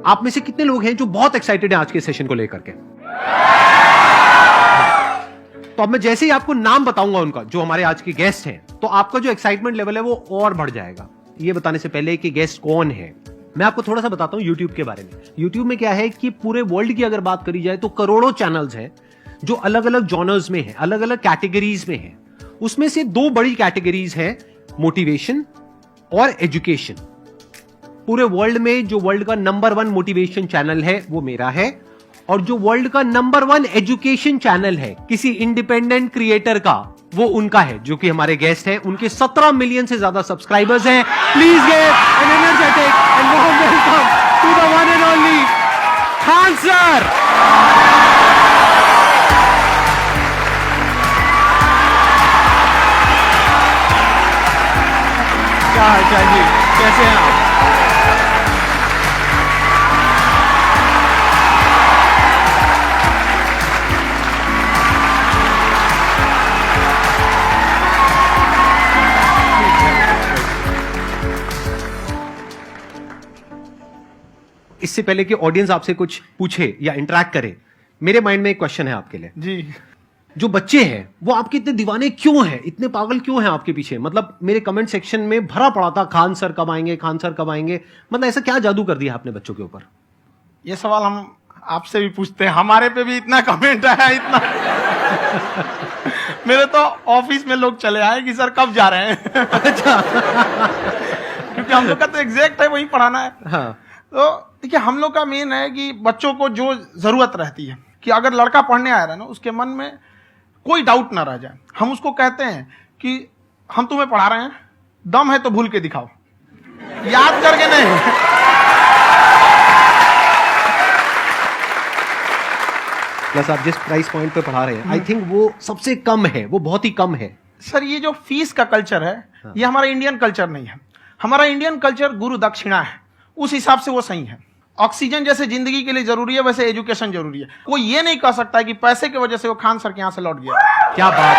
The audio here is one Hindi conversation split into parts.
आप में से कितने लोग हैं जो बहुत एक्साइटेड हैं आज के सेशन को लेकर के? तो अब मैं जैसे ही आपको नाम बताऊंगा उनका, जो हमारे आज के गेस्ट हैं, तो आपका जो एक्साइटमेंट लेवल है वो और बढ़ जाएगा। ये बताने से पहले कि गेस्ट कौन है, मैं आपको थोड़ा सा बताता हूं यूट्यूब के बारे में। यूट्यूब में क्या है कि पूरे वर्ल्ड की अगर बात करी जाए तो करोड़ों चैनल्स हैं जो अलग अलग जॉनर्स में हैं, अलग अलग कैटेगरीज में हैं। उसमें से दो बड़ी कैटेगरीज हैं, मोटिवेशन और एजुकेशन। पूरे वर्ल्ड में जो वर्ल्ड का नंबर 1 मोटिवेशन चैनल है वो मेरा है, और जो वर्ल्ड का नंबर 1 एजुकेशन चैनल है किसी इंडिपेंडेंट क्रिएटर का, वो उनका है, जो कि हमारे गेस्ट हैं। उनके 17 मिलियन से ज्यादा सब्सक्राइबर्स हैं। Please give an energetic and warm welcome to the one and only Khan sir. क्या हाल चाल जी, कैसे हैं आप? इससे पहले कि ऑडियंस आपसे कुछ पूछे या इंटरेक्ट करे, मेरे माइंड में एक क्वेश्चन है आपके लिए जी। जो बच्चे हैं वो आपके इतने दीवाने क्यों हैं, इतने पागल क्यों हैं आपके पीछे? मतलब मेरे कमेंट सेक्शन में भरा पड़ा था, खान सर कब आएंगे, खान सर कब आएंगे। मतलब ऐसा क्या जादू कर दिया आपने बच्चों के ऊपर? ये सवाल हम आपसे भी पूछते हैं, हमारे पे भी इतना कमेंट आया, इतना मेरे तो ऑफिस में लोग चले आए कि सर कब जा रहे हैं। अच्छा। क्योंकि हम लोग का तो एग्जैक्ट है, वही पढ़ाना है। हाँ। तो देखिए, हम लोग का मेन है कि बच्चों को जो जरूरत रहती है कि अगर लड़का पढ़ने आ रहा है ना, उसके मन में कोई डाउट ना रह जाए। हम उसको कहते हैं कि हम तुम्हें पढ़ा रहे हैं, दम है तो भूल के दिखाओ, याद करके नहीं। प्लस आप जिस प्राइस पॉइंट पे पढ़ा रहे हैं, आई थिंक वो सबसे कम है, वो बहुत ही कम है। सर, ये जो फीस का कल्चर है, ये हमारा इंडियन कल्चर नहीं है। हमारा इंडियन कल्चर गुरु दक्षिणा है, उस हिसाब से वो सही है। ऑक्सीजन जैसे जिंदगी के लिए जरूरी है, वैसे एजुकेशन जरूरी है। कोई ये नहीं कह सकता है कि पैसे की वजह से वो खान सर के यहां से लौट गया। क्या बात।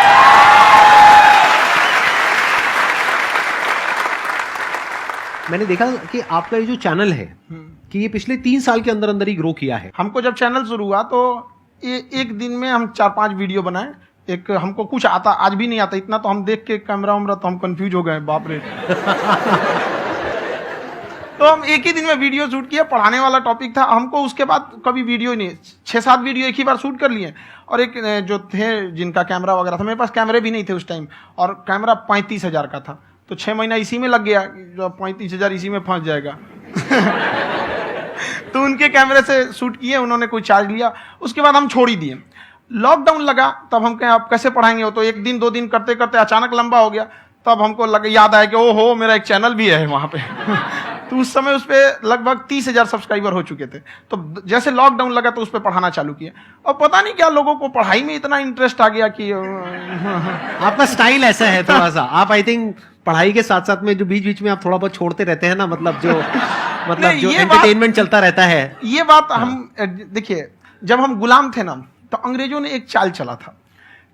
मैंने देखा कि आपका ये जो चैनल है कि ये पिछले 3 साल के अंदर अंदर ही ग्रो किया है। हमको जब चैनल शुरू हुआ तो ये एक दिन में हम 4-5 वीडियो बनाए। एक हमको कुछ आता, आज भी नहीं आता इतना, तो हम देख के कैमरा वैमरा तो हम कंफ्यूज हो गए, बाप रे। तो हम एक ही दिन में वीडियो शूट किया, पढ़ाने वाला टॉपिक था हमको। उसके बाद कभी वीडियो ही नहीं, 6-7 वीडियो एक ही बार शूट कर लिए। और एक जो थे जिनका कैमरा वगैरह था, मेरे पास कैमरे भी नहीं थे उस टाइम, और कैमरा 35,000 का था, तो 6 महीना इसी में लग गया। जो 35,000 इसी में फंस जाएगा। तो उनके कैमरे से शूट किए, उन्होंने कोई चार्ज लिया, उसके बाद हम छोड़ ही दिए। लॉकडाउन लगा, तब हम कहें आप कैसे पढ़ाएंगे, वो तो 1 दिन 2 दिन करते करते अचानक लंबा हो गया। तब हमको याद आया कि ओहो, मेरा एक चैनल भी है वहां पे। तो उस समय उस पर लगभग 30,000 सब्सक्राइबर हो चुके थे। तो जैसे लॉकडाउन लगा तो उस पर पढ़ाना चालू किया, और पता नहीं क्या लोगों को पढ़ाई में इतना इंटरेस्ट आ गया कि आपका स्टाइल ऐसा है थोड़ा सा। आप आई थिंक पढ़ाई के साथ साथ में जो बीच बीच में आप थोड़ा बहुत छोड़ते रहते हैं ना, मतलब जो एंटरटेनमेंट चलता रहता है। ये बात हम देखिए, जब हम गुलाम थे ना, तो अंग्रेजों ने एक चाल चला था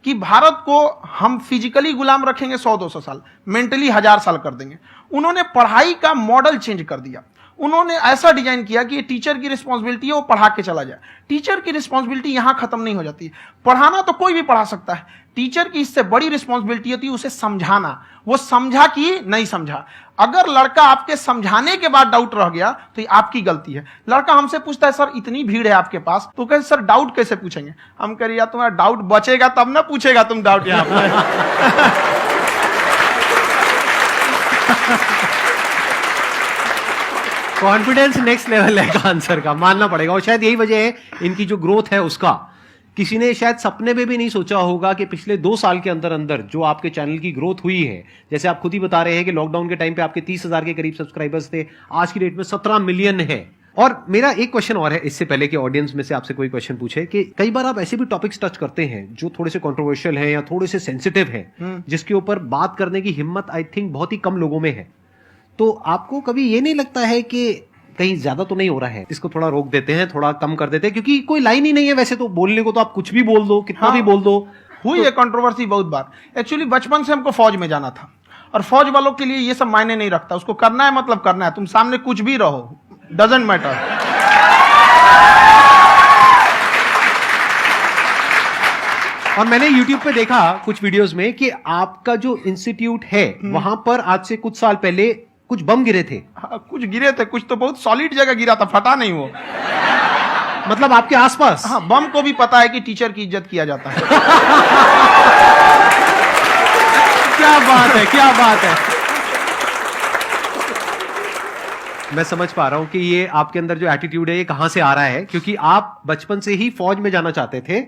कि भारत को हम फिजिकली गुलाम रखेंगे 100-200 साल, मेंटली 1000 साल कर देंगे। उन्होंने पढ़ाई का मॉडल चेंज कर दिया। उन्होंने ऐसा डिजाइन किया कि टीचर की रिस्पॉन्सिबिलिटी है वो पढ़ा के चला जाए। टीचर की रिस्पॉन्सिबिलिटी यहां खत्म नहीं हो जाती। पढ़ाना तो कोई भी पढ़ा सकता है, टीचर की इससे बड़ी रिस्पॉन्सिबिलिटी होती है उसे समझाना। वो समझा कि नहीं समझा। अगर लड़का आपके समझाने के बाद डाउट रह गया तो ये आपकी गलती है। लड़का हमसे पूछता है, सर इतनी भीड़ है आपके पास, तो कहते सर डाउट कैसे पूछेंगे? हम कह रहे यार तुम्हारा डाउट बचेगा तब ना पूछेगा तुम डाउट यहां पर। कॉन्फिडेंस नेक्स्ट लेवल है खान सर का, मानना पड़ेगा। और शायद यही वजह है इनकी जो ग्रोथ है उसका। किसी ने शायद सपने में भी नहीं सोचा होगा कि पिछले 2 साल के अंदर अंदर जो आपके चैनल की ग्रोथ हुई है, जैसे आप खुद ही बता रहे हैं कि लॉकडाउन के टाइम पे आपके 30,000 के करीब सब्सक्राइबर्स थे, आज की डेट में 17 मिलियन है। और मेरा एक क्वेश्चन और है, इससे पहले कि ऑडियंस में से आपसे कोई क्वेश्चन पूछे, कि कई बार आप ऐसे भी टॉपिक्स टच करते हैं जो थोड़े से कंट्रोवर्शियल हैं या थोड़े से सेंसिटिव हैं, जिसके ऊपर बात करने की हिम्मत आई थिंक बहुत ही कम लोगों में है। तो आपको कभी ये नहीं लगता है कि कहीं ज्यादा तो नहीं हो रहा है, इसको थोड़ा रोक देते हैं, थोड़ा कम कर देते हैं? क्योंकि कोई लाइन ही नहीं है वैसे तो बोलने को, तो आप कुछ भी बोल दो, कितना भी बोल दो। हुई है कंट्रोवर्सी बहुत बार। एक्चुअली बचपन से हमको फौज में जाना था, और फौज वालों के लिए ये सब मायने नहीं रखता। उसको करना है मतलब करना है, तुम सामने कुछ भी रहो, डजंट मैटर। और मैंने YouTube पे देखा कुछ वीडियोस में कि आपका जो इंस्टीट्यूट है वहां पर आज से कुछ साल पहले कुछ बम गिरे थे। हाँ, कुछ गिरे थे, कुछ तो बहुत सॉलिड जगह गिरा था, फटा नहीं वो। मतलब आपके आसपास। हाँ, बम को भी पता है कि टीचर की इज्जत किया जाता है। क्या बात है, क्या बात है। मैं समझ पा रहा हूं कि ये आपके अंदर जो एटीट्यूड है ये कहां से आ रहा है, क्योंकि आप बचपन से ही फौज में जाना चाहते थे,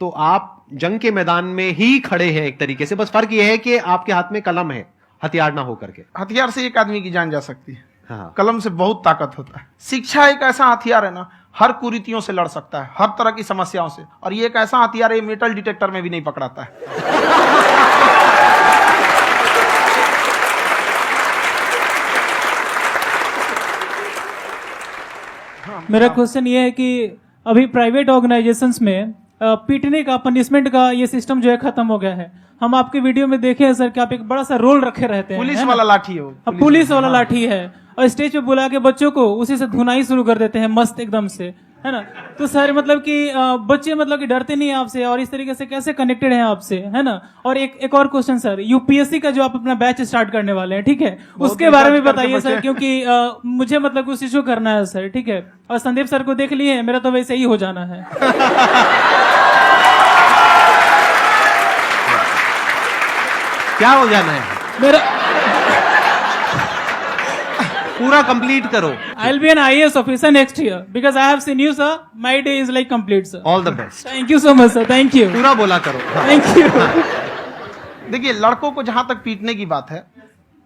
तो आप जंग के मैदान में ही खड़े हैं एक तरीके से। बस फर्क ये है कि आपके हाथ में कलम है, हथियार ना हो करके। हथियार से एक आदमी की जान जा सकती है, हाँ। कलम से बहुत ताकत होता है। शिक्षा एक ऐसा हथियार है ना, हर कुरीतियों से लड़ सकता है, हर तरह की समस्याओं से। और ये एक ऐसा हथियार है, मेटल डिटेक्टर में भी नहीं पकड़ाता है। मेरा क्वेश्चन ये है कि अभी प्राइवेट ऑर्गेनाइजेशंस में पीटने का, पनिशमेंट का ये सिस्टम जो है खत्म हो गया है। हम आपके वीडियो में देखे हैं सर कि आप एक बड़ा सा रोल रखे रहते हैं, पुलिस वाला लाठी है वो, पुलिस वाला लाठी है, और स्टेज पे बुला के बच्चों को उसी से धुनाई शुरू कर देते हैं मस्त एकदम से, है ना। तो सर मतलब कि बच्चे मतलब कि डरते नहीं हैं आपसे, और इस तरीके से कैसे कनेक्टेड हैं आपसे, है ना। और एक और क्वेश्चन सर, यूपीएससी का जो आप अपना बैच स्टार्ट करने वाले हैं, ठीक है, उसके बारे में बताइए सर, क्योंकि मुझे मतलब कुछ इशू करना है सर, ठीक है। और संदीप सर को देख लिए, मेरा तो वैसे ही हो जाना है। क्या हो जाना है? मेरा पूरा कंप्लीट करो। I'll be an IAS officer next year because I have seen you, sir. My day is like complete, sir. All the best. Thank you so much, sir. Thank you. पूरा बोला करो। Thank you. देखिए, लड़कों को जहां तक पीटने की बात है,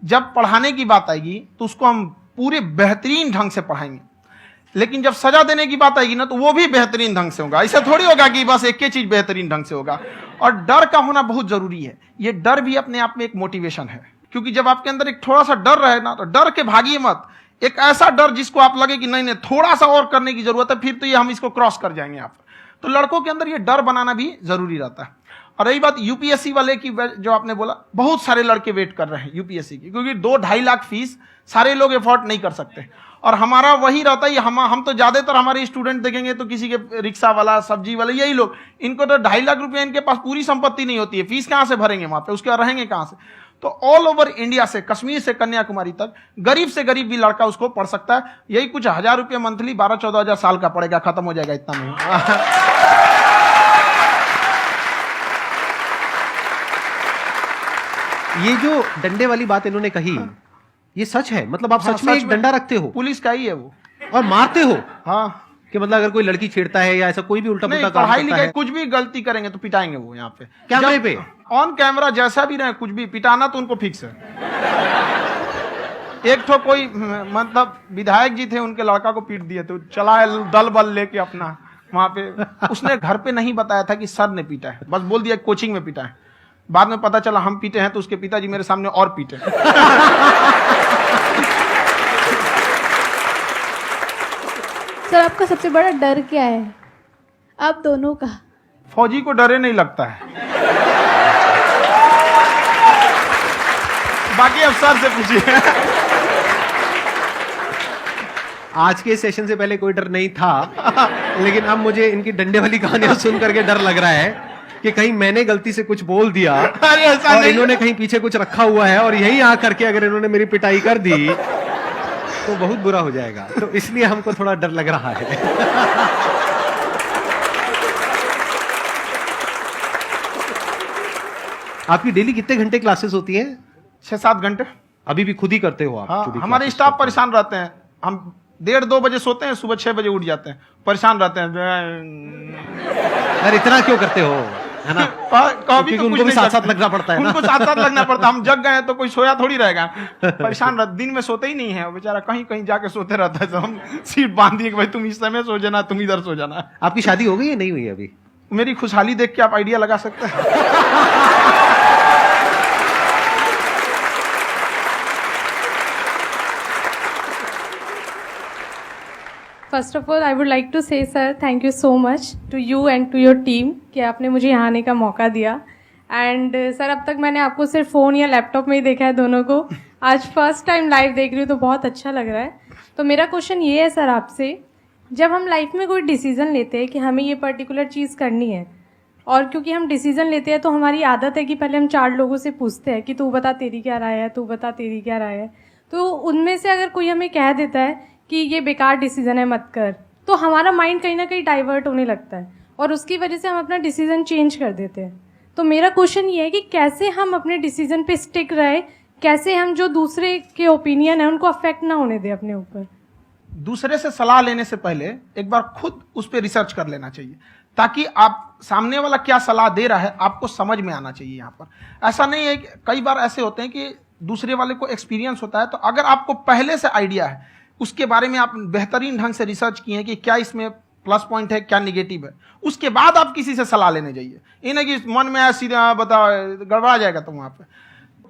जब पढ़ाने की बात आएगी तो उसको हम पूरे बेहतरीन ढंग से पढ़ाएंगे। लेकिन जब सजा देने की बात आएगी ना, तो वो भी बेहतरीन ढंग से होगा। ऐसा थोड़ी होगा कि बस एक ही चीज बेहतरीन ढंग से होगा। और डर का होना बहुत जरूरी है। ये डर भी अपने आप में एक मोटिवेशन है, क्योंकि जब आपके अंदर एक थोड़ा सा डर रहे ना, तो डर के भागिए मत। एक ऐसा डर जिसको आप लगे कि नहीं नहीं थोड़ा सा और करने की जरूरत है, फिर तो ये हम इसको क्रॉस कर जाएंगे आप। तो लड़कों के अंदर ये डर बनाना भी जरूरी रहता है। और रही बात यूपीएससी वाले की, जो आपने बोला, बहुत सारे लड़के वेट कर रहे हैं यूपीएससी की, क्योंकि 2-2.5 लाख फीस सारे लोग एफोर्ड नहीं कर सकते। और हमारा वही रहता है, हम तो ज्यादातर हमारे स्टूडेंट देखेंगे तो किसी के रिक्शा वाला, सब्जी वाला, यही लोग, इनको तो 2.5 लाख रुपया, इनके पास पूरी संपत्ति नहीं होती है, फीस कहां से भरेंगे वहां पे, उसके बाद रहेंगे कहां से। तो ऑल ओवर इंडिया से, कश्मीर से कन्याकुमारी तक, गरीब से गरीब भी लड़का उसको पढ़ सकता है। यही कुछ 1000 रुपये मंथली, 12-14 हजार साल का पड़ेगा, खत्म हो जाएगा इतना में। ये जो डंडे वाली बात इन्होंने कही, ये सच है? मतलब आप हाँ, सच में एक डंडा रखते हो? पुलिस का ही है वो। और मारते हो? हाँ, कि मतलब अगर कोई लड़की छेड़ता है या ऐसा कोई भी उल्टा पुल्टा काम पढ़ाई करता लिखाई है, कुछ भी गलती करेंगे तो पिटाएंगे वो। यहाँ पे कैमरे पे ऑन कैमरा जैसा भी रहे, कुछ भी पिटाना तो उनको फिक्स है। एक तो कोई मतलब विधायक जी थे, उनके लड़का को पीट दिए, तो चला दल बल लेके अपना वहां पे। उसने घर पे नहीं बताया था कि सर ने पीटा है, बस बोल दिया कोचिंग में पीटा है। बाद में पता चला हम पीटे हैं, तो उसके पिताजी मेरे सामने और पीटे। सर आपका सबसे बड़ा डर क्या है, आप दोनों का? फौजी को डरे नहीं लगता है, बाकी अफसर से पूछिए। आज के सेशन से पहले कोई डर नहीं था, लेकिन अब मुझे इनकी डंडे वाली कहानियां सुन करके डर लग रहा है कि कहीं मैंने गलती से कुछ बोल दिया अरे ऐसा और नहीं। इन्होंने कहीं पीछे कुछ रखा हुआ है, और यही आ करके अगर इन्होंने मेरी पिटाई कर दी तो बहुत बुरा हो जाएगा। तो इसलिए हमको थोड़ा डर लग रहा है। आपकी डेली कितने घंटे क्लासेस होती हैं? 6-7 घंटे। अभी भी खुद ही करते हो आप? हाँ, खुद ही हमारे classes स्टाफ करते हो? परेशान रहते हैं। हम 1:30-2 बजे सोते हैं, सुबह 6 बजे उठ जाते हैं, परेशान रहते हैं। यार इतना क्यों करते हो, है ना? कभी तो उनको भी साथ साथ लगना पड़ता है ना? उनको साथ साथ लगना पड़ता है। हम जग गए तो कोई सोया थोड़ी रहेगा, परेशान रहते, दिन में सोते ही नहीं है बेचारा, कहीं कहीं जाके सोते रहता है। तो हम सीट बांध दिए कि भाई तुम इस समय सो जाना, तुम इधर सो जाना। आपकी शादी हो गई या नहीं हुई अभी? मेरी खुशहाली देख के आप आइडिया लगा सकते हैं। First of all I would like to say sir thank you so much to you and to your team कि आपने मुझे यहाँ आने का मौका दिया। एंड सर अब तक मैंने आपको सिर्फ फ़ोन या लैपटॉप में ही देखा है दोनों को, आज फर्स्ट टाइम लाइव देख रही हूँ तो बहुत अच्छा लग रहा है। तो मेरा क्वेश्चन ये है सर आपसे जब हम लाइफ में कोई डिसीजन लेते हैं कि हमें ये पर्टिकुलर चीज़ करनी है, और क्योंकि हम डिसीजन लेते हैं तो हमारी आदत है कि पहले हम 4 लोगों से पूछते हैं कि तू बता तेरी क्या राय है, तू बता तेरी क्या राय है। तो उनमें से अगर कोई हमें कह देता है कि ये बेकार डिसीजन है मत कर, तो हमारा माइंड कहीं ना कहीं डाइवर्ट होने लगता है और उसकी वजह से हम अपना डिसीजन चेंज कर देते हैं। तो मेरा क्वेश्चन ये है कि कैसे हम अपने डिसीजन पे स्टिक रहे, कैसे हम जो दूसरे के ओपिनियन है उनको अफेक्ट ना होने दें अपने ऊपर। दूसरे से सलाह लेने से पहले एक बार खुद उस पर रिसर्च कर लेना चाहिए, ताकि आप सामने वाला क्या सलाह दे रहा है आपको समझ में आना चाहिए। यहाँ पर ऐसा नहीं है कि कई बार ऐसे होते हैं कि दूसरे वाले को एक्सपीरियंस होता है, तो अगर आपको पहले से आइडिया है, उसके बारे में आप बेहतरीन ढंग से रिसर्च किए हैं कि क्या इसमें प्लस पॉइंट है क्या निगेटिव है, उसके बाद आप किसी से सलाह लेने जाइए। ये नहीं कि मन में आया सीधा बता गड़बड़ा जाएगा। तो वहाँ पे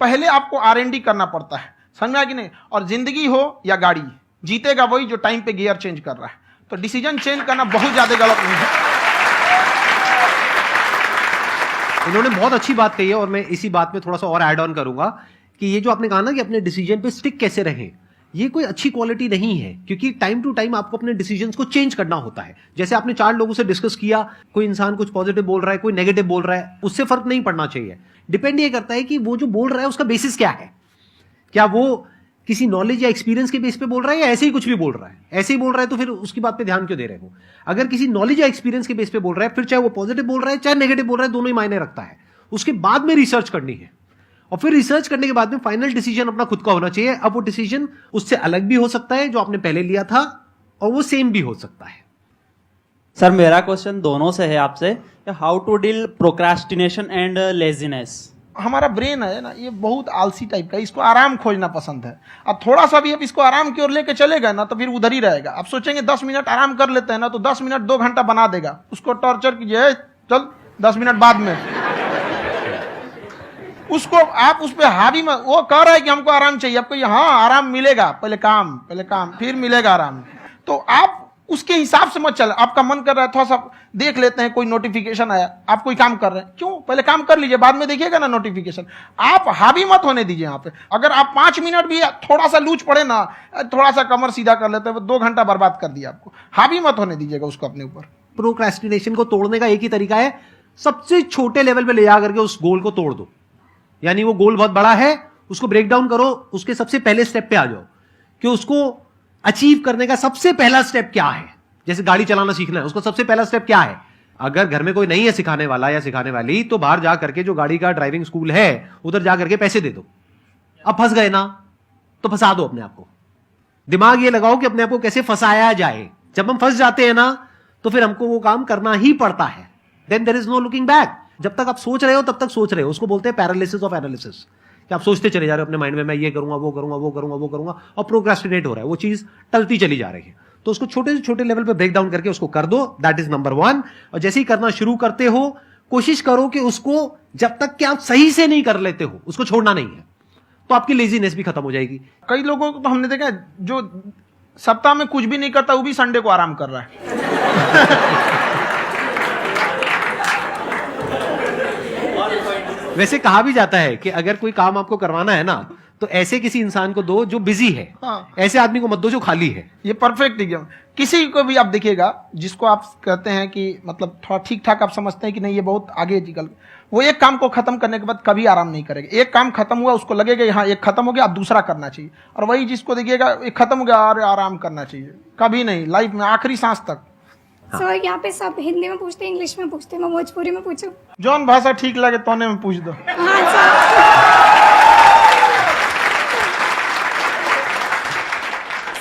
पहले आपको R&D करना पड़ता है, समझ में आया कि नहीं। और जिंदगी हो या गाड़ी, जीतेगा वही जो टाइम पे गियर चेंज कर रहा है। तो डिसीजन चेंज करना बहुत ज्यादा गलत नहीं है। इन्होंने बहुत अच्छी बात कही है और मैं इसी बात में थोड़ा सा और ऐड ऑन करूंगा कि ये जो आपने कहा ना कि अपने डिसीजन पे स्टिक कैसे रहें, ये कोई अच्छी क्वालिटी नहीं है, क्योंकि टाइम टू टाइम आपको अपने डिसीजंस को चेंज करना होता है। जैसे आपने 4 लोगों से डिस्कस किया, कोई इंसान कुछ पॉजिटिव बोल रहा है, कोई नेगेटिव बोल रहा है, उससे फर्क नहीं पड़ना चाहिए। डिपेंड ये करता है कि वो जो बोल रहा है उसका बेसिस क्या है। क्या वो किसी नॉलेज या एक्सपीरियंस के बेस पे बोल रहा है या ऐसे ही कुछ भी बोल रहा है? ऐसे ही बोल रहा है तो फिर उसकी बात पे ध्यान क्यों दे रहे हो? अगर किसी नॉलेज या एक्सपीरियंस के बेस पे बोल रहा है, फिर चाहे वो पॉजिटिव बोल रहा है चाहे नेगेटिव बोल रहा है, दोनों ही मायने रखता है। उसके बाद में रिसर्च करनी है और फिर रिसर्च करने के बाद में फाइनल डिसीजन अपना खुद का होना चाहिए। अब वो डिसीजन उससे अलग भी हो सकता है जो आपने पहले लिया था, और वो सेम भी हो सकता है। सर मेरा क्वेश्चन दोनों से है आपसे, how to deal procrastination and laziness. हमारा ब्रेन है ना, ये बहुत आलसी टाइप का है, इसको आराम खोजना पसंद है। अब थोड़ा सा भी अब इसको आराम की ओर लेके चले गए ना तो फिर उधर ही रहेगा। आप सोचेंगे 10 मिनट आराम कर लेते हैं ना, तो 10 मिनट 2 घंटा बना देगा। उसको टॉर्चर कीजिए, चल 10 मिनट बाद में। उसको आप उस पर हावी मत, वो कह रहा है कि हमको आराम चाहिए, आपको हाँ आराम मिलेगा, पहले काम फिर मिलेगा आराम। तो आप उसके हिसाब से मत चल। आपका मन कर रहा है थोड़ा सा देख लेते हैं, कोई नोटिफिकेशन आया, आप कोई काम कर रहे हैं, क्यों पहले काम कर लीजिए, बाद में देखिएगा ना नोटिफिकेशन। आप हावी मत होने दीजिए यहाँ पे। अगर आप 5 मिनट भी थोड़ा सा लूज पड़े ना, थोड़ा सा कमर सीधा कर लेते हैं, 2 घंटा बर्बाद कर दिया आपको। हावी मत होने दीजिएगा उसको अपने ऊपर। प्रोक्रेस्टिनेशन को तोड़ने का एक ही तरीका है, सबसे छोटे लेवल पे ले जा करके उस गोल को तोड़ दो। यानी वो गोल बहुत बड़ा है, उसको ब्रेक डाउन करो, उसके सबसे पहले स्टेप पे आ जाओ कि उसको अचीव करने का सबसे पहला स्टेप क्या है। जैसे गाड़ी चलाना सीखना है, उसका सबसे पहला स्टेप क्या है। अगर घर में कोई नहीं है सिखाने वाला या सिखाने वाली, तो बाहर जा करके जो गाड़ी का ड्राइविंग स्कूल है उधर जा करके पैसे दे दो। अब फंस गए ना तो फंसा दो अपने आप को। दिमाग ये लगाओ कि अपने आप को कैसे फंसाया जाए। जब हम फंस जाते हैं ना तो फिर हमको वो काम करना ही पड़ता है। Then there is no looking back. जब तक आप सोच रहे हो तब तक सोच रहे हो, उसको बोलते हैं पैरालिसिस ऑफ एनालिसिस, कि आप सोचते चले जा रहे हो अपने माइंड में, मैं ये करूंगा वो करूंगा वो करूंगा वो करूंगा, और प्रोक्रेस्टिनेट हो रहा है, वो चीज टलती चली जा रही है। तो उसको छोटे से छोटे लेवल पे ब्रेक डाउन करके उसको कर दो, दैट इज नंबर 1। और जैसे ही करना शुरू करते हो, कोशिश करो कि उसको जब तक कि आप सही से नहीं कर लेते हो उसको छोड़ना नहीं है, तो आपकी लेजीनेस भी खत्म हो जाएगी। कई लोगों को तो हमने देखा है जो सप्ताह में कुछ भी नहीं करता, वो भी संडे को आराम कर रहा है। वैसे कहा भी जाता है कि अगर कोई काम आपको करवाना है ना, तो ऐसे किसी इंसान को दो जो बिजी है। हाँ। ऐसे आदमी को मत दो जो खाली है। ये परफेक्ट एग्जाम। किसी को भी आप देखिएगा जिसको आप कहते हैं कि मतलब थोड़ा ठीक ठाक आप समझते हैं कि नहीं ये बहुत आगे निकल, वो एक काम को खत्म करने के बाद कभी आराम नहीं करेगा। एक काम खत्म हुआ उसको लगेगा हाँ एक खत्म हो गया, अब दूसरा करना चाहिए। और वही जिसको देखिएगा एक खत्म हो गया और आराम करना चाहिए, कभी नहीं, लाइफ में आखिरी सांस तक। सर यहाँ पे सब हिंदी में पूछते हैं, इंग्लिश में पूछते हैं, मैं भोजपुरी में पूछूं? जौन भाषा ठीक लगे तोने में पूछ दो। हाँ सर।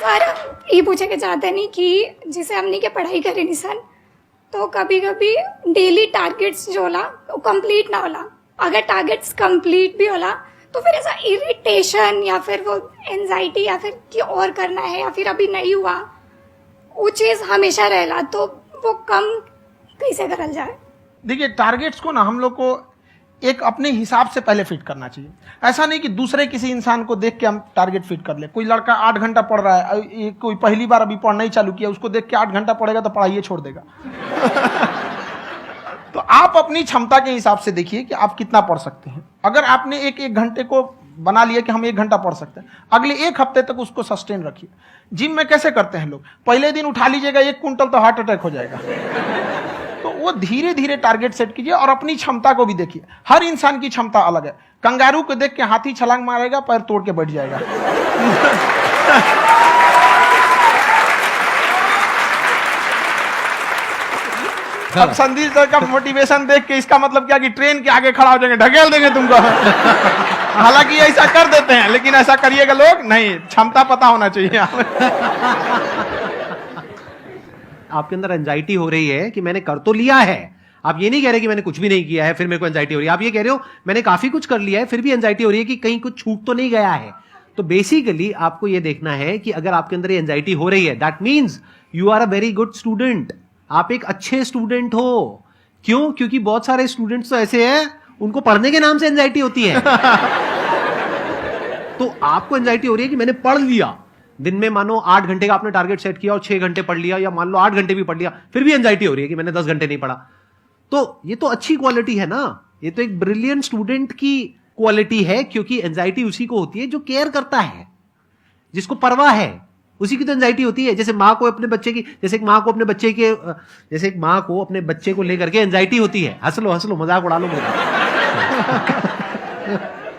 सर ये पूछे के चाहते नहीं कि जैसे हमने के पढ़ाई करे नहीं सर, तो कभी कभी डेली टारगेट्स जो होला वो कंप्लीट ना होला। अगर टारगेट्स कंप्लीट भी होला तो फिर ऐसा इरिटेशन या फिर वो एंजाइटी या फिर कि और करना है या फिर अभी नहीं हुआ, वो चीज हमेशा रहेला। तो वो कम कैसे करल जाए? देखिए टारगेट्स को ना हम लोग को एक अपने हिसाब से पहले फिट करना चाहिए। ऐसा नहीं कि दूसरे किसी इंसान को देख के हम टारगेट फिट कर ले। कोई लड़का 8 घंटा पढ़ रहा है, कोई पहली बार अभी पढ़ना ही चालू किया, उसको देख के 8 घंटा पढ़ेगा तो पढ़ाई छोड़ देगा। तो आप अपनी क्षमता के हिसाब से देखिए कि आप कितना पढ़ सकते हैं। अगर आपने एक घंटे को बना लिया कि हम 1 घंटा पढ़ सकते हैं, अगले 1 हफ्ते तक उसको सस्टेन रखिए। जिम में कैसे करते हैं लोग, पहले दिन उठा लीजिएगा 1 क्विंटल तो हार्ट अटैक हो जाएगा। तो वो धीरे धीरे टारगेट सेट कीजिए और अपनी क्षमता को भी देखिए। हर इंसान की क्षमता अलग है। कंगारू को देख के हाथी छलांग मारेगा, पैर तोड़ के बैठ जाएगा। अब संदीप सर का मोटिवेशन देख के इसका मतलब क्या कि ट्रेन के आगे खड़ा हो जाएंगे, ढकेल देंगे तुमको। हालांकि ऐसा कर देते हैं, लेकिन ऐसा करिएगा लोग नहीं, क्षमता पता होना चाहिए। आपके अंदर एंजाइटी हो रही है कि मैंने कर तो लिया है। आप ये नहीं कह रहे कि मैंने कुछ भी नहीं किया है फिर मेरे को एंजाइटी हो रही है। आप ये कह रहे हो मैंने काफी कुछ कर लिया है फिर भी एंजाइटी हो रही है कि कहीं कुछ छूट तो नहीं गया है। तो बेसिकली आपको ये देखना है कि अगर आपके अंदर ये एंजाइटी हो रही है, that means you are a very good student. आप एक अच्छे स्टूडेंट हो। क्यों? क्योंकि बहुत सारे स्टूडेंट्स तो ऐसे हैं उनको पढ़ने के नाम से एंजाइटी होती है। तो आपको एंजाइटी हो रही है कि मैंने पढ़ लिया, दिन में मानो 8 घंटे का आपने टारगेट सेट किया और 6 घंटे पढ़ लिया, या मान लो 8 घंटे भी पढ़ लिया, फिर भी एंजाइटी हो रही है कि मैंने 10 घंटे नहीं पढ़ा। तो ये तो अच्छी क्वालिटी है ना, ये तो एक ब्रिलियंट स्टूडेंट की क्वालिटी है। क्योंकि एंजाइटी उसी को होती है जो केयर करता है, जिसको परवाह है, उसी की तो एंजाइटी होती है। जैसे माँ को अपने बच्चे की, जैसे एक माँ को अपने बच्चे के, जैसे एक माँ को अपने बच्चे को लेकर के एंजाइटी होती है। हंस लो मजाक उड़ा लो मेरा।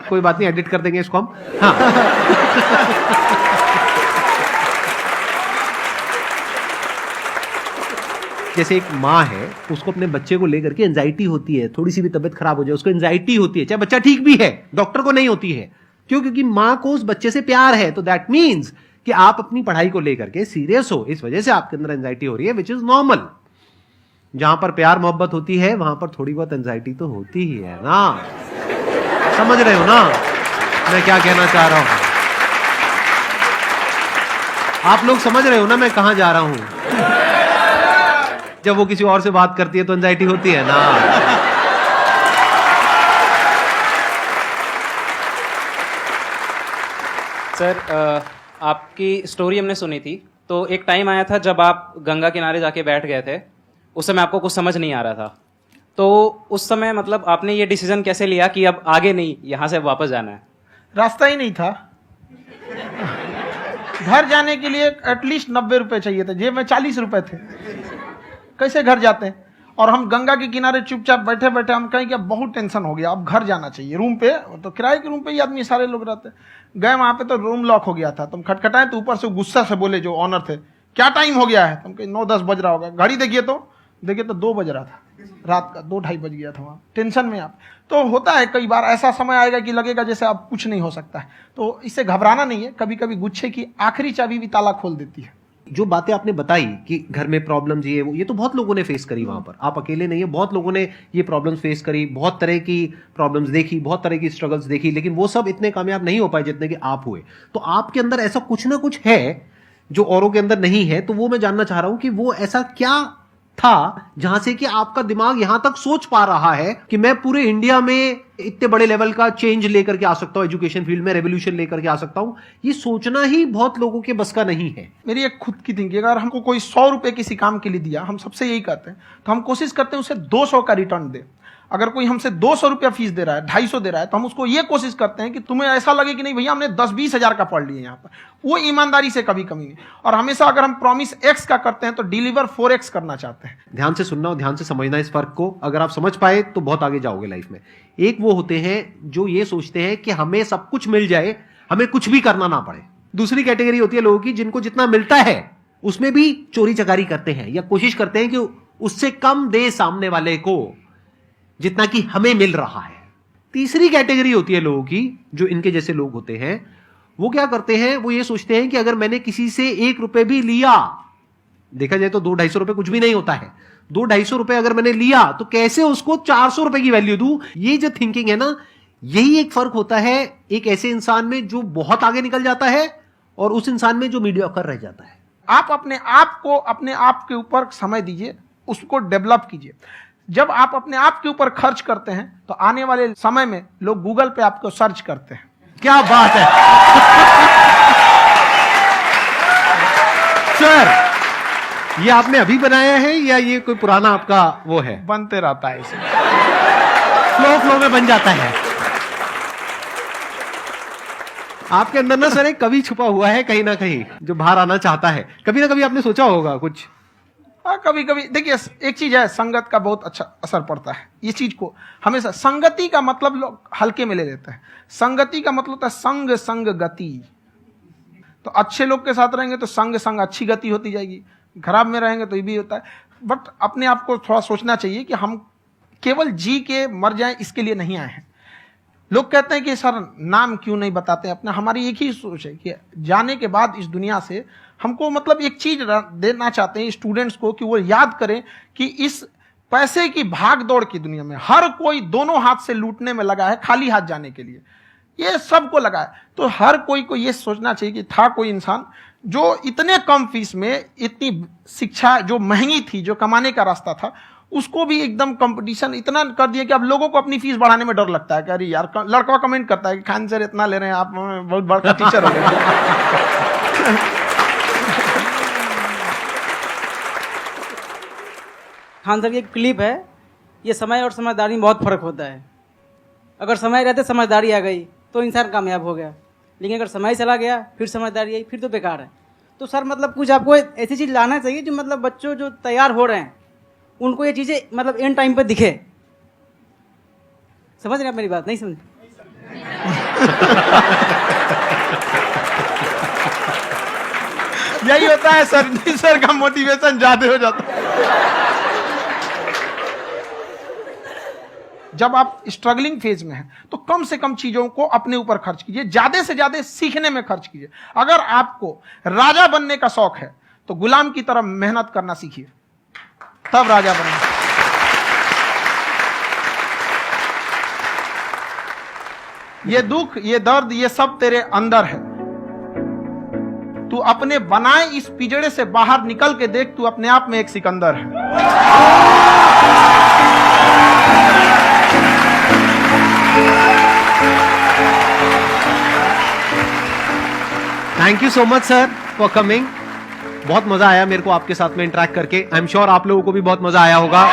कोई बात नहीं, एडिट कर देंगे इसको हम। हाँ। जैसे एक माँ है, उसको अपने बच्चे को लेकर के एंजाइटी होती है, थोड़ी सी भी तबियत खराब हो जाए उसको एंजाइटी होती है, चाहे बच्चा ठीक भी है, डॉक्टर को नहीं होती है। क्यों? क्योंकि माँ को उस बच्चे से प्यार है। तो दैट मीन्स कि आप अपनी पढ़ाई को लेकर के सीरियस हो, इस वजह से आपके अंदर एंजाइटी हो रही है, विच इज नॉर्मल। जहां पर प्यार मोहब्बत होती है वहां पर थोड़ी बहुत एंजाइटी तो होती ही है ना। समझ रहे हो ना मैं क्या कहना चाह रहा हूं? आप लोग समझ रहे हो ना मैं कहां जा रहा हूं? जब वो किसी और से बात करती है तो एंजाइटी होती है ना। सर, आपकी स्टोरी हमने सुनी थी, तो एक टाइम आया था जब आप गंगा किनारे जाके बैठ गए थे। उस समय आपको कुछ समझ नहीं आ रहा था, तो उस समय मतलब आपने ये डिसीजन कैसे लिया कि अब आगे नहीं, यहां से वापस जाना है? रास्ता ही नहीं था। घर जाने के लिए एटलीस्ट 90 रुपए चाहिए थे, जेब में 40 रुपए थे। कैसे घर जाते हैं? और हम गंगा के किनारे चुपचाप बैठे बैठे हम कहें कि अब बहुत टेंशन हो गया, अब घर जाना चाहिए। रूम पे, तो किराए के रूम पे ही आदमी सारे लोग रहते। गए वहां पे तो रूम लॉक हो गया था। तुम खटखटाए तो ऊपर से गुस्सा से बोले जो ऑनर थे, क्या टाइम हो गया है? तुम कहे 9-10 बज रहा होगा। घड़ी देखिए तो 2 बज रहा था रात का, 2-2:30 बज गया था। वहाँ टेंशन में आप, तो होता है कई बार ऐसा समय आएगा कि लगेगा जैसे अब कुछ नहीं हो सकता है। तो इससे घबराना नहीं है। कभी कभी गुच्छे की आखिरी चाबी भी ताला खोल देती है। जो बातें आपने बताई कि घर में प्रॉब्लम्स ये तो बहुत लोगों ने फेस करी वहां पर। आप अकेले नहीं है, बहुत लोगों ने ये प्रॉब्लम्स फेस करी, बहुत तरह की प्रॉब्लम्स देखी, बहुत तरह की स्ट्रगल्स देखी, लेकिन वो सब इतने कामयाब नहीं हो पाए जितने कि आप हुए। तो आपके अंदर ऐसा कुछ ना कुछ है जो औरों के अंदर नहीं है। तो वो मैं जानना चाह रहा हूं कि वो ऐसा क्या था जहां से कि आपका दिमाग यहां तक सोच पा रहा है कि मैं पूरे इंडिया में इतने बड़े लेवल का चेंज लेकर के आ सकता हूं, एजुकेशन फील्ड में रेवोल्यूशन लेकर के आ सकता हूं। ये सोचना ही बहुत लोगों के बस का नहीं है। मेरी एक खुद की थिंकिंग, अगर हमको कोई 100 रुपए किसी काम के लिए दिया, हम सबसे यही कहते हैं, तो हम कोशिश करते हैं उसे 200 का रिटर्न दे। अगर कोई हमसे 200 रुपया फीस दे रहा है, 250 दे रहा है, तो हम उसको ये कोशिश करते हैं कि तुम्हें ऐसा लगे कि नहीं भैया हमने 10-20 हजार का पढ़ लिया यहाँ पर। वो ईमानदारी से कभी कमी नहीं। और हमेशा अगर हम प्रॉमिस एक्स का करते हैं तो डिलीवर 4x करना चाहते हैं। ध्यान से सुनना और ध्यान से समझना इस फर्क को। अगर आप समझ पाए तो बहुत आगे जाओगे लाइफ में। एक वो होते हैं जो ये सोचते हैं कि हमें सब कुछ मिल जाए, हमें कुछ भी करना ना पड़े। दूसरी कैटेगरी होती है लोगों की जिनको जितना मिलता है उसमें भी चोरी चकारी करते हैं या कोशिश करते हैं कि उससे कम दे सामने वाले को जितना कि हमें मिल रहा है। तीसरी कैटेगरी होती है लोगों की, जो इनके जैसे लोग होते हैं। वो क्या करते हैं? वो ये सोचते हैं कि अगर मैंने किसी से 1 रुपए भी लिया, देखा जाए तो 200-250 रुपए कुछ भी नहीं होता है, 200-250 रुपए अगर मैंने लिया तो कैसे उसको 400 रुपए की वैल्यू दूं। ये जो थिंकिंग है ना, यही एक फर्क होता है एक ऐसे इंसान में जो बहुत आगे निकल जाता है और उस इंसान में जो मीडियोकर रह जाता है। आप अपने आप को अपने आप के ऊपर समय दीजिए, उसको डेवलप कीजिए। जब आप अपने आप के ऊपर खर्च करते हैं तो आने वाले समय में लोग गूगल पे आपको सर्च करते हैं। क्या बात है सर, ये आपने अभी बनाया है या ये कोई पुराना आपका वो है? बनते रहता है इसे, फ्लो में बन जाता है। आपके अंदर ना सर एक कवि छुपा हुआ है कहीं ना कहीं जो बाहर आना चाहता है। कभी ना कभी आपने सोचा होगा कुछ। हाँ, कभी कभी देखिए, एक चीज है, संगत का बहुत अच्छा असर पड़ता है। ये चीज को हमेशा, संगति का मतलब लोग हल्के में ले लेते हैं। संगति का मतलब होता है संग संग गति। तो अच्छे लोग के साथ रहेंगे तो संग संग अच्छी गति होती जाएगी, खराब में रहेंगे तो ये भी होता है। बट अपने आप को थोड़ा सोचना चाहिए कि हम केवल जी के मर जाएं इसके लिए नहीं आए हैं। लोग कहते हैं कि सर नाम क्यों नहीं बताते अपना। हमारी एक ही सोच है कि जाने के बाद इस दुनिया से हमको मतलब एक चीज देना चाहते हैं स्टूडेंट्स को, कि वो याद करें कि इस पैसे की भाग दौड़ की दुनिया में हर कोई दोनों हाथ से लूटने में लगा है, खाली हाथ जाने के लिए ये सबको लगा है। तो हर कोई को ये सोचना चाहिए कि था कोई इंसान जो इतने कम फीस में इतनी शिक्षा जो महंगी थी, जो कमाने का रास्ता था, उसको भी एकदम कंपटीशन इतना कर दिया कि अब लोगों को अपनी फीस बढ़ाने में डर लगता है कि अरे यार, लड़का कमेंट करता है कि खान सर इतना ले रहे हैं आप, बहुत बड़ा टीचर हो गए। खान साहब की एक क्लिप है, ये समय और समझदारी में बहुत फर्क होता है। अगर समय रहते समझदारी आ गई तो इंसान कामयाब हो गया, लेकिन अगर समय चला गया फिर समझदारी आई फिर तो बेकार है। तो सर मतलब कुछ आपको ऐसी चीज़ लाना चाहिए जो मतलब बच्चों जो तैयार हो रहे हैं उनको ये चीज़ें मतलब एंड टाइम पे दिखे। समझ रहे हैं आप मेरी बात? नहीं समझ? यही होता है सर, सर का मोटिवेशन ज्यादा हो जाता है। जब आप स्ट्रगलिंग फेज में हैं तो कम से कम चीजों को अपने ऊपर खर्च कीजिए, ज्यादा से ज्यादा सीखने में खर्च कीजिए। अगर आपको राजा बनने का शौक है तो गुलाम की तरह मेहनत करना सीखिए, तब राजा बनेंगे। ये दुख, ये दर्द, ये सब तेरे अंदर है। तू अपने बनाए इस पिजड़े से बाहर निकल के देख, तू अपने आप में एक सिकंदर है। Thank you so much sir for coming. बहुत मजा आया मेरे को आपके साथ में इंटरेक्ट करके। आई एम श्योर आप लोगों को भी बहुत मजा आया होगा।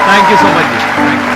Thank you so much ji.